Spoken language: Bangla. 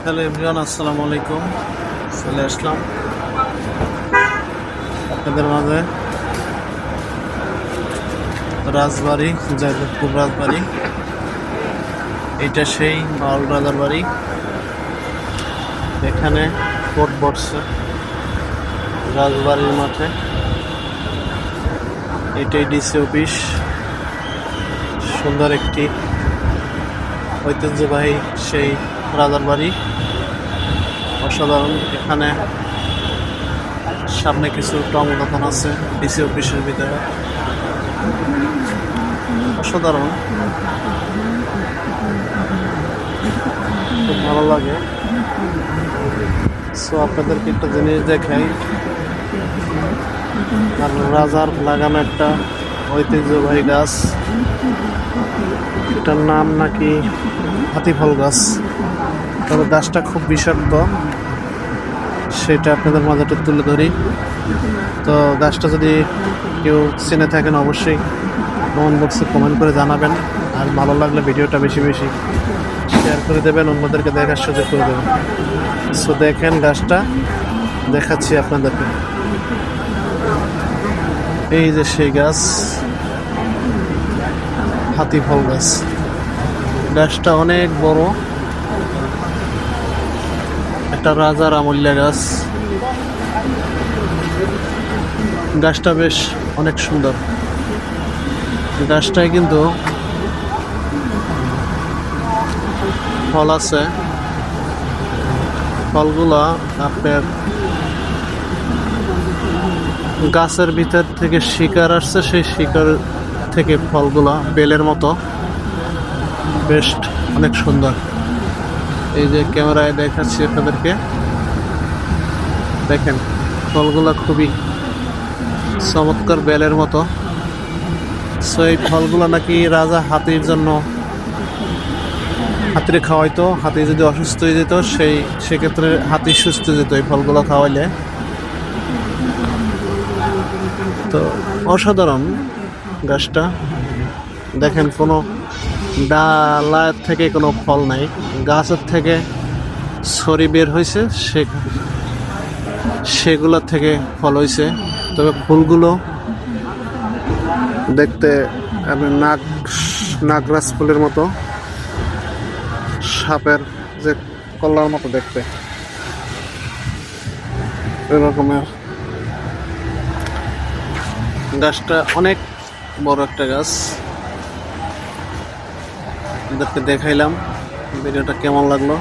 হ্যালো এভরিওয়ান, আসসালামু আলাইকুম। চলে আসলাম আপনাদের মাঝে রাজবাড়ি, জয়দেবপুর রাজবাড়ি। এটা সেই বাউল রাজার বাড়ি। এখানে কোর্ট বসছে রাজবাড়ির মাঠে। এটাই ডিসি অফিস। সুন্দর একটি ঐতিহ্যবাহী সেই রাজার বাড়ি, অসাধারণ। এখানে সামনে কিছু টং দোকান আছে ডিসি অফিসের ভিতরে, অসাধারণ, খুব ভালো লাগে। সো আপনাদেরকে একটা জিনিস দেখাই, আর রাজার লাগানো একটা ঐতিহ্যবাহী গাছ, এটার নাম নাকি হাতিফল গাছ। তবে গাছটা খুব বিষাক্ত, সেটা আপনাদের মাঝে একটু তুলে ধরি। তো গাছটা যদি কেউ চিনে থাকেন অবশ্যই কমেন্ট বক্সে কমেন্ট করে জানাবেন। আর ভালো লাগলে ভিডিওটা বেশি বেশি শেয়ার করে দেবেন, অন্যদেরকে দেখার সুযোগ করে দেবেন। সো দেখেন গাছটা, দেখাচ্ছি আপনাদেরকে। এই যে সেই গাছ, হাতিফল গাছ। গাছটা অনেক বড়, একটা রাজার আমল্যা গাছ। গাছটা বেশ অনেক সুন্দর। গাছটায় কিন্তু ফল আছে, ফলগুলা আপনার গাছের ভিতর থেকে শিকার আসছে, সেই শিকার থেকে ফলগুলা বেলের মতো, বেশ অনেক সুন্দর। এই যে ক্যামেরায় দেখাচ্ছি আপনাদেরকে, দেখেন ফলগুলা খুবই চমৎকার, বেলের মতো। সো এই ফলগুলো নাকি রাজা হাতির জন্য, হাতিরে খাওয়াইতো। হাতি যদি অসুস্থ হয়ে যেত, সেক্ষেত্রে হাতি সুস্থ যেত এই ফলগুলো খাওয়াইলে। তো অসাধারণ গাছটা। দেখেন কোনো ডালার থেকে কোনো ফল নাই, গাছের থেকে ছড়ি বের হয়েছে, সেগুলোর থেকে ফল হয়েছে। তবে ফুলগুলো দেখতে নাগরাজ ফুলের মতো, সাপের যে কল্লার মতো দেখতে, এরকমের। গাছটা অনেক বড় একটা গাছ, আপনাদেরকে দেখাইলাম। ভিডিওটা কেমন লাগলো